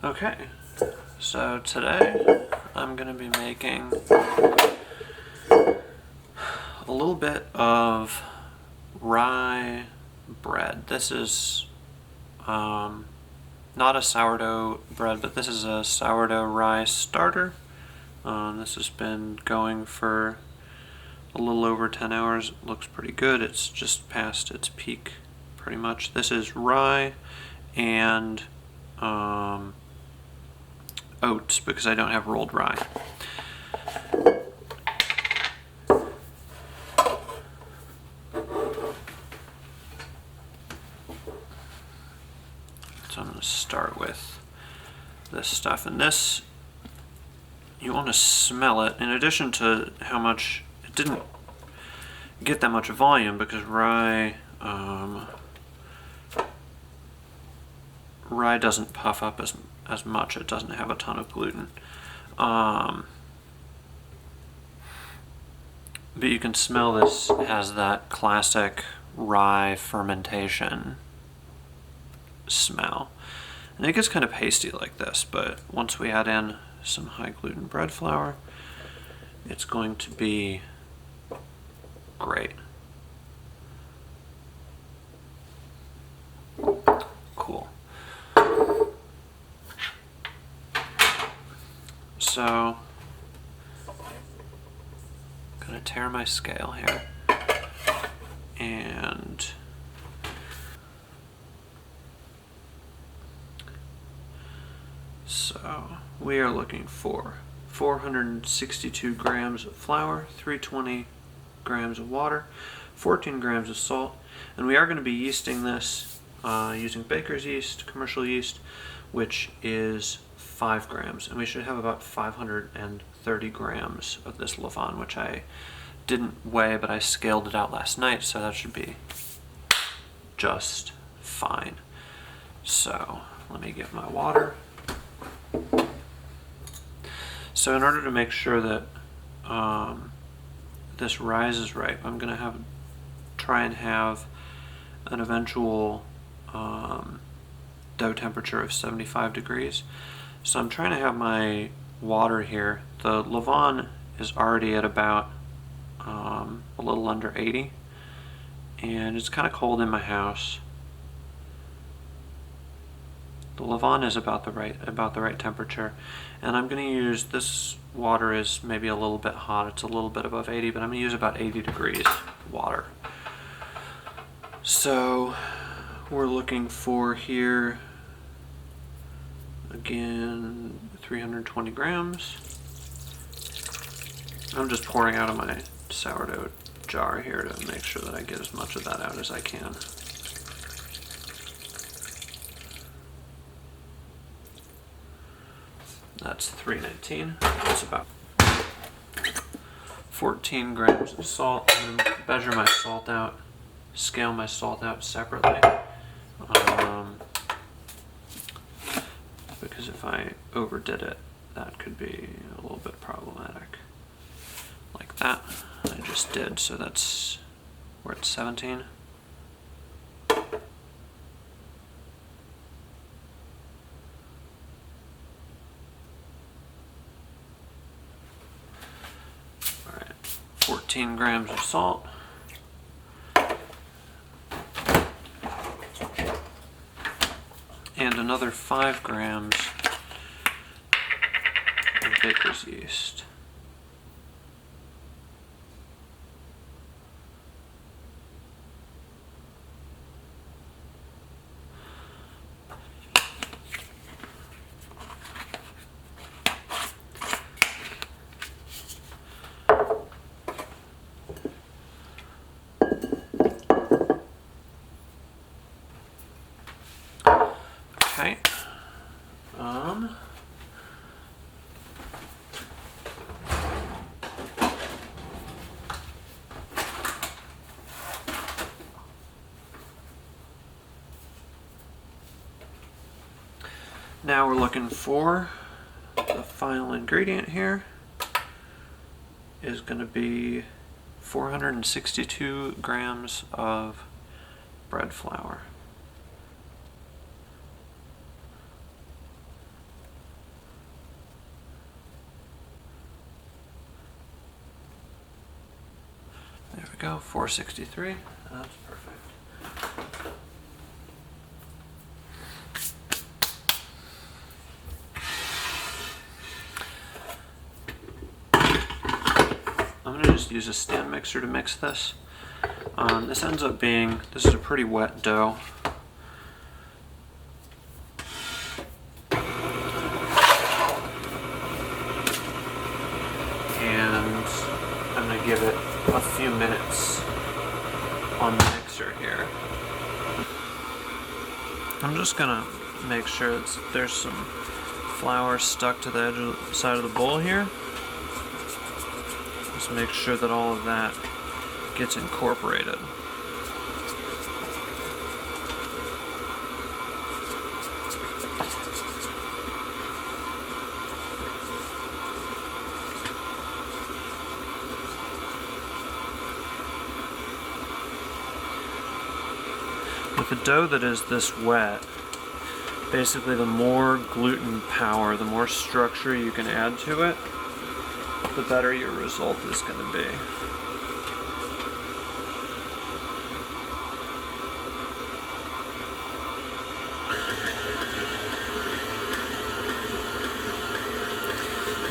Okay, so today I'm going to be making a little bit of rye bread. This is not a sourdough bread, but this is a sourdough rye starter. This has been going for a little over 10 hours. It looks pretty good. It's just past its peak pretty much. This is rye and oats because I don't have rolled rye. So I'm going to start with this stuff, and this, you want to smell it in addition to how much it didn't get that much volume because rye doesn't puff up as much. It doesn't have a ton of gluten. But you can smell this has that classic rye fermentation smell. And it gets kind of pasty like this, but once we add in some high gluten bread flour, it's going to be great. Cool. So, I'm gonna tear my scale here, and so we are looking for 462 grams of flour, 320 grams of water, 14 grams of salt, and we are going to be yeasting this using baker's yeast, commercial yeast, which is 5 grams, and we should have about 530 grams of this levain, which I didn't weigh, but I scaled it out last night, so that should be just fine. So let me get my water. So in order to make sure that this rises right, I'm going to try and have an eventual dough temperature of 75 degrees. So I'm trying to have my water here. The levain is already at about a little under 80, and it's kind of cold in my house. The levain is about the right temperature, and I'm going to use, this water is maybe a little bit hot. It's a little bit above 80, but I'm going to use about 80 degrees water. So we're looking for here again 320 grams. I'm just pouring out of my sourdough jar here to make sure that I get as much of that out as I can. That's 319. That's about 14 grams of salt. I'm going to measure my salt out, scale my salt out separately. Because if I overdid it, that could be a little bit problematic. Like that. I just did, so that's, we're at 17. Alright, 14 grams of salt. And another 5 grams of baker's yeast. Okay. Now we're looking for the final ingredient here is going to be 462 grams of bread flour. we go, 463. That's perfect. I'm going to just use a stand mixer to mix this. This ends up being, this is a pretty wet dough. And I'm going to give it a few minutes on the mixer here. I'm just going to make sure that there's some flour stuck to the edge of the side of the bowl here. Just make sure that all of that gets incorporated. With a dough that is this wet, basically the more gluten power, the more structure you can add to it, the better your result is going to be.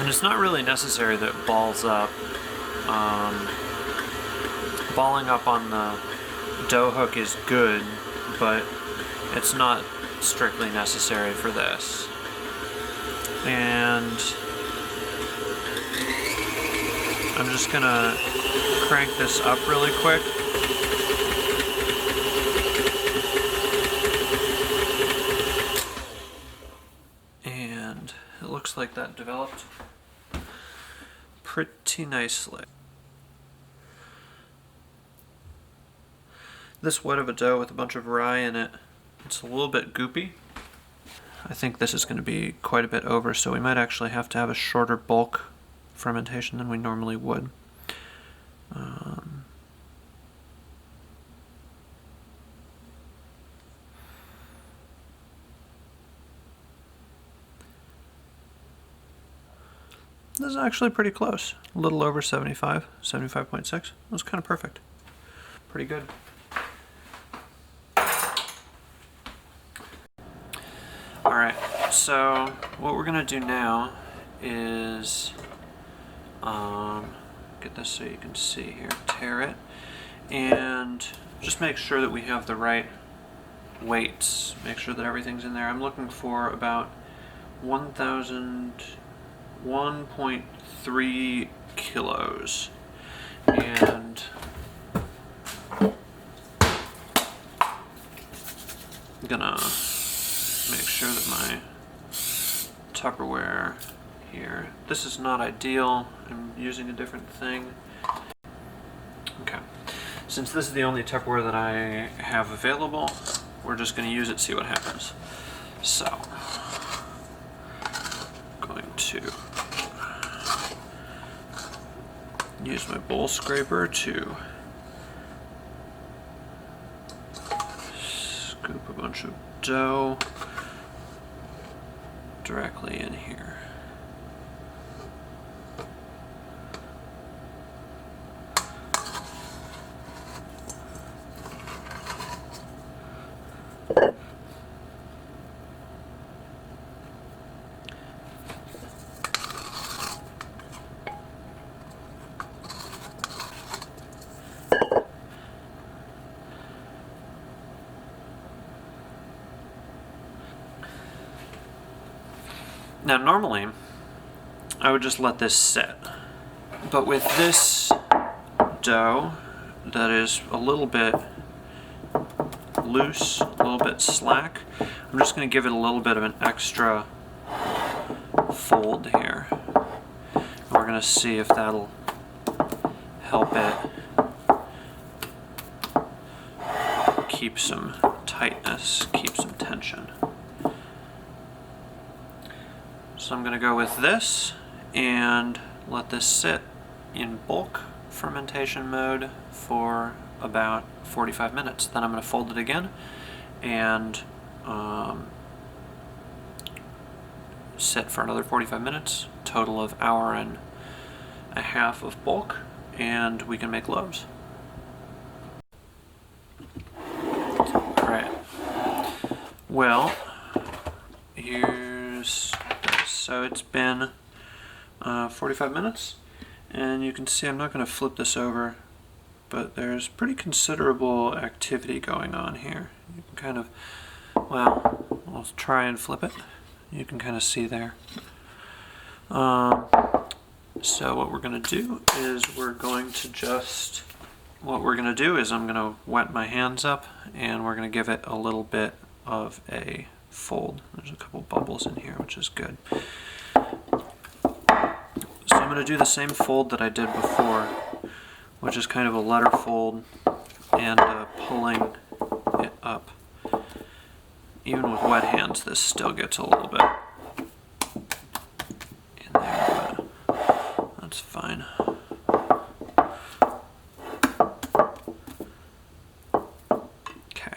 And it's not really necessary that it balls up. Balling up on the dough hook is good, but it's not strictly necessary for this. And I'm just gonna crank this up really quick. And it looks like that developed pretty nicely. This wet of a dough with a bunch of rye in it, it's a little bit goopy. I think this is going to be quite a bit over, so we might actually have to have a shorter bulk fermentation than we normally would. This is actually pretty close. A little over 75, 75.6. That's kind of perfect. Pretty good. Alright, so what we're going to do now is get this so you can see here, tare it, and just make sure that we have the right weights, make sure that everything's in there. I'm looking for about 1.3 kilos, and I'm gonna make sure that my Tupperware here, this is not ideal, I'm using a different thing. Okay, since this is the only Tupperware that I have available, we're just going to use it, see what happens. So, I'm going to use my bowl scraper to scoop a bunch of dough directly in here. Now normally, I would just let this sit, but with this dough that is a little bit loose, a little bit slack, I'm just going to give it a little bit of an extra fold here. And we're going to see if that'll help it keep some tightness, keep some tension. So I'm going to go with this and let this sit in bulk fermentation mode for about 45 minutes. Then I'm going to fold it again and sit for another 45 minutes, total of 1.5 hours of bulk, and we can make loaves. Well, so it's been 45 minutes, and you can see I'm not going to flip this over, but there's pretty considerable activity going on here. You can kind of, well, I'll try and flip it. You can kind of see there. So what we're going to do is I'm going to wet my hands up, and we're going to give it a little bit of a fold. There's a couple bubbles in here, which is good. So I'm going to do the same fold that I did before, which is kind of a letter fold and pulling it up. Even with wet hands, this still gets a little bit in there, but that's fine. Okay.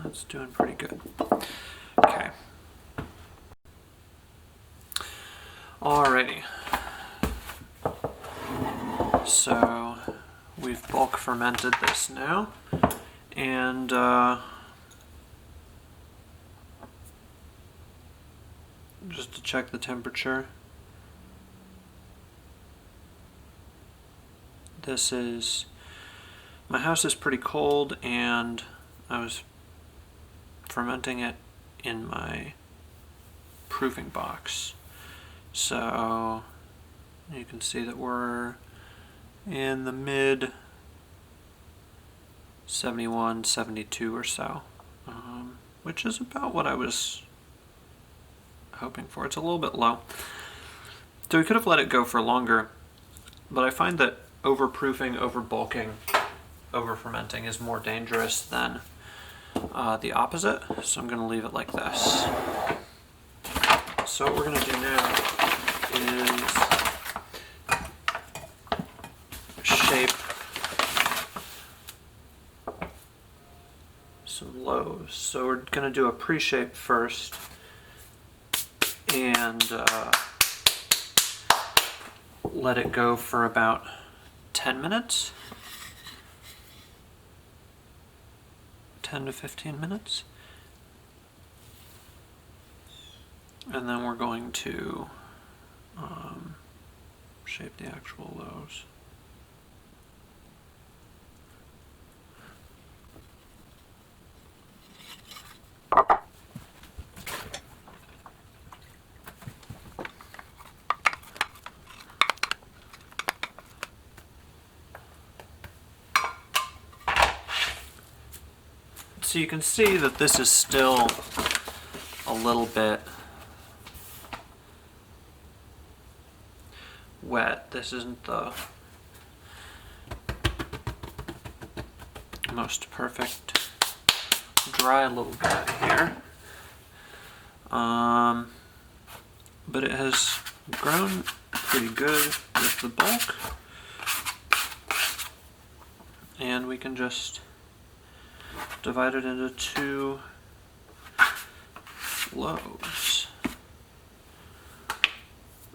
That's doing pretty good. Okay. Alrighty. So we've bulk fermented this now, and just to check the temperature, my house is pretty cold, and I was fermenting it in my proofing box. So you can see that we're in the mid 71, 72 or so, which is about what I was hoping for. It's a little bit low. So we could have let it go for longer, but I find that overproofing, overbulking, over-fermenting is more dangerous than the opposite, so I'm going to leave it like this. So what we're going to do now is shape some loaves. So we're going to do a pre-shape first, and let it go for about 10 minutes. 10 to 15 minutes. And then we're going to shape the actual loaves. So you can see that this is still a little bit wet. This isn't the most perfect. Dry a little bit here. But it has grown pretty good with the bulk. And we can just divide it into 2 loaves.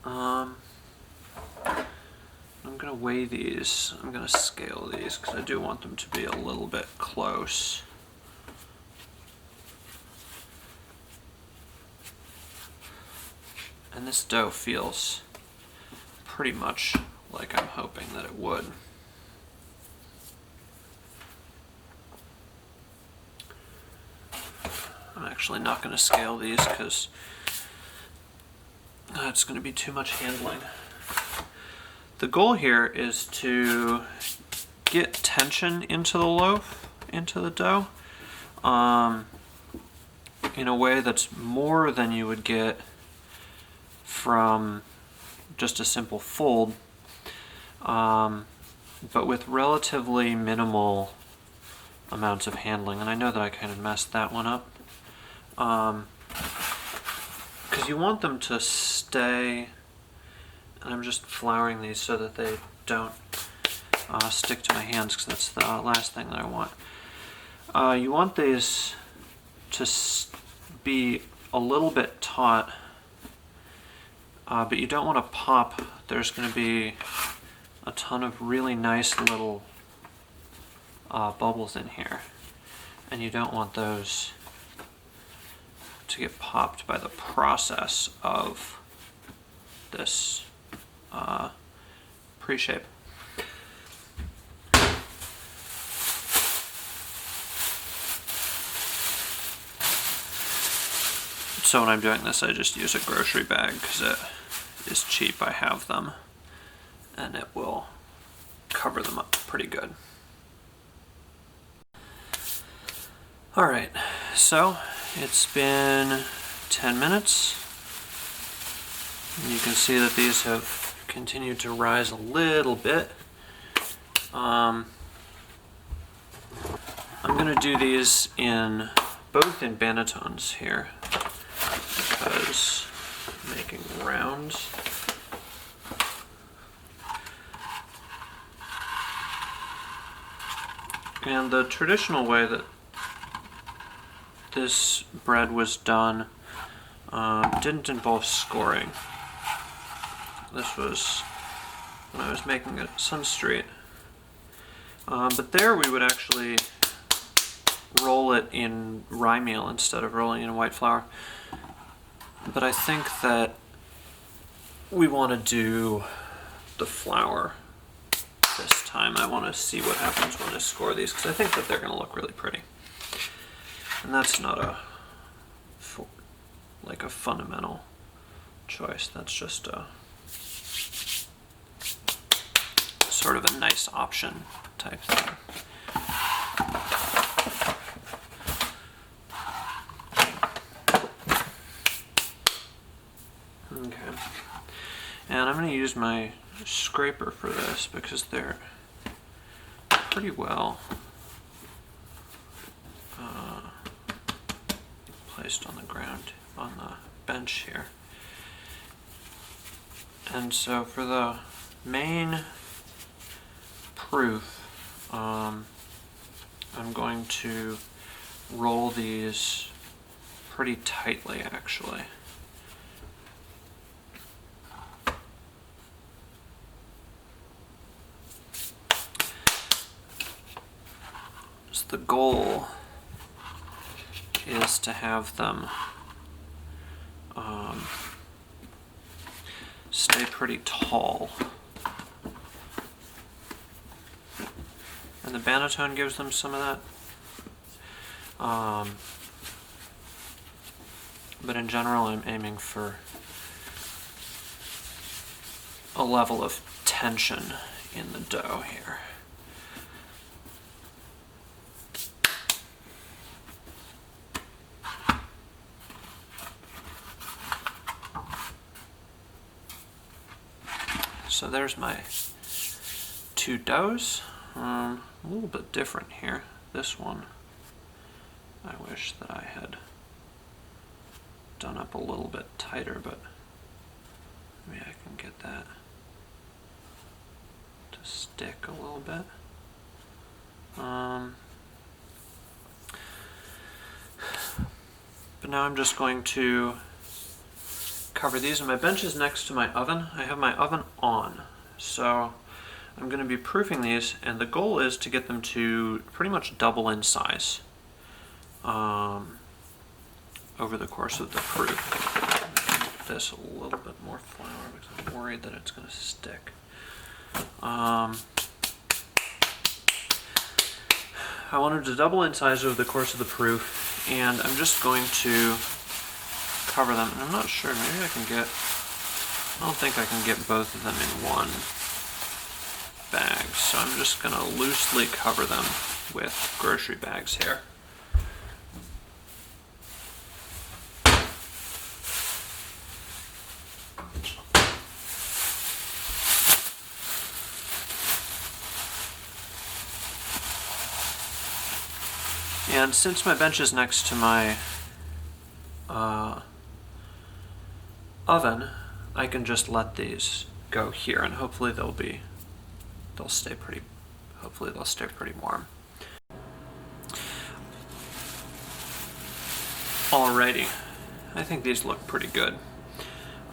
I'm going to weigh these. I'm going to scale these because I do want them to be a little bit close. And this dough feels pretty much like I'm hoping that it would. I'm actually not going to scale these because it's going to be too much handling. The goal here is to get tension into the loaf, into the dough, in a way that's more than you would get from just a simple fold, but with relatively minimal amounts of handling. And I know that I kind of messed that one up. Because you want them to stay, and I'm just flouring these so that they don't stick to my hands, because that's the last thing that I want. You want these to be a little bit taut, but you don't want to pop. There's going to be a ton of really nice little bubbles in here, and you don't want those to get popped by the process of this pre-shape. So when I'm doing this, I just use a grocery bag because it is cheap. I have them, and it will cover them up pretty good. Alright, so it's been 10 minutes. And you can see that these have continued to rise a little bit. I'm going to do these in both in bannetons here, because I'm making rounds. And the traditional way that this bread was done didn't involve scoring. This was when I was making it at Sun Street. But there we would actually roll it in rye meal instead of rolling it in white flour. But I think that we want to do the flour this time. I want to see what happens when I score these, because I think that they're going to look really pretty. And that's not a fundamental choice. That's just a sort of a nice option type thing. Okay. And I'm going to use my scraper for this because they're pretty well placed on the ground, on the bench here. And so for the main proof, I'm going to roll these pretty tightly, actually. So the goal is to have them stay pretty tall. And the Banatone gives them some of that. But in general, I'm aiming for a level of tension in the dough here. So there's my two doughs. A little bit different here. This one, I wish that I had done up a little bit tighter, but maybe I can get that to stick a little bit. But now I'm just going to cover these, and my bench is next to my oven. I have my oven on, so I'm going to be proofing these, and the goal is to get them to pretty much double in size over the course of the proof. Give this a little bit more flour because I'm worried that it's going to stick. I wanted to double in size over the course of the proof, and I'm just going to cover them. And I'm not sure, maybe I can get, I don't think I can get both of them in one bag, so I'm just going to loosely cover them with grocery bags here. And since my bench is next to my oven, I can just let these go here, and hopefully they'll stay pretty warm. Alrighty, I think these look pretty good.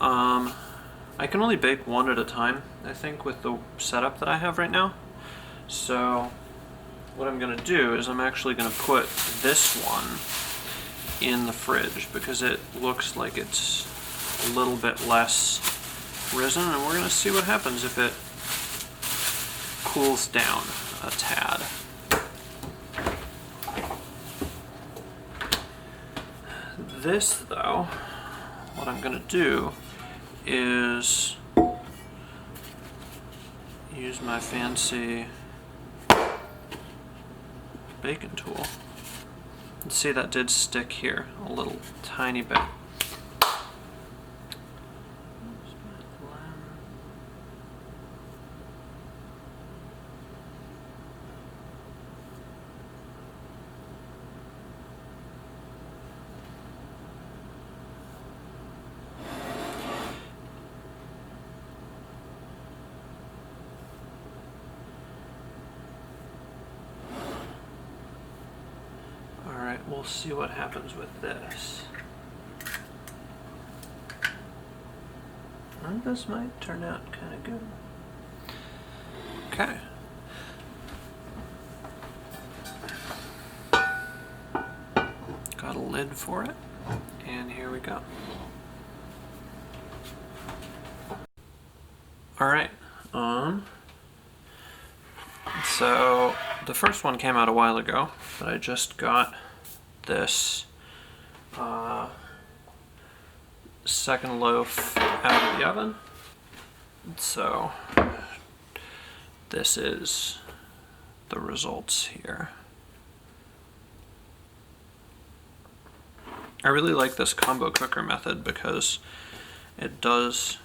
I can only bake one at a time, I think, with the setup that I have right now. So what I'm going to do is I'm actually going to put this one in the fridge because it looks like it's a little bit less risen, and we're going to see what happens if it cools down a tad. This, though, what I'm going to do is use my fancy baking tool. And see, that did stick here a little tiny bit. We'll see what happens with this. And this might turn out kind of good. Okay. Got a lid for it, and here we go. All right. So the first one came out a while ago, but I just got this second loaf out of the oven. So this is the results here. I really like this combo cooker method because it does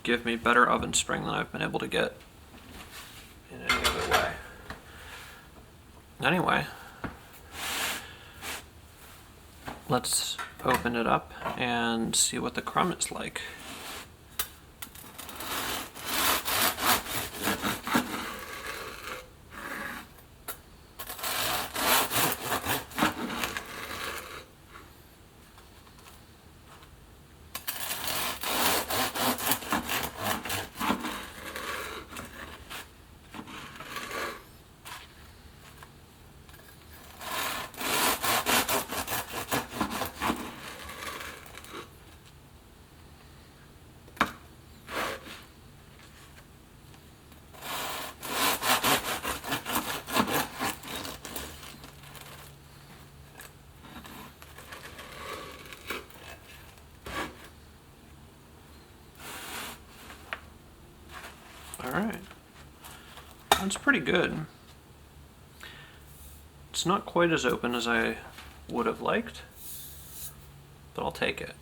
give me better oven spring than I've been able to get in any other way. Anyway, let's open it up and see what the crumb is like. Alright, that's pretty good. It's not quite as open as I would have liked, but I'll take it.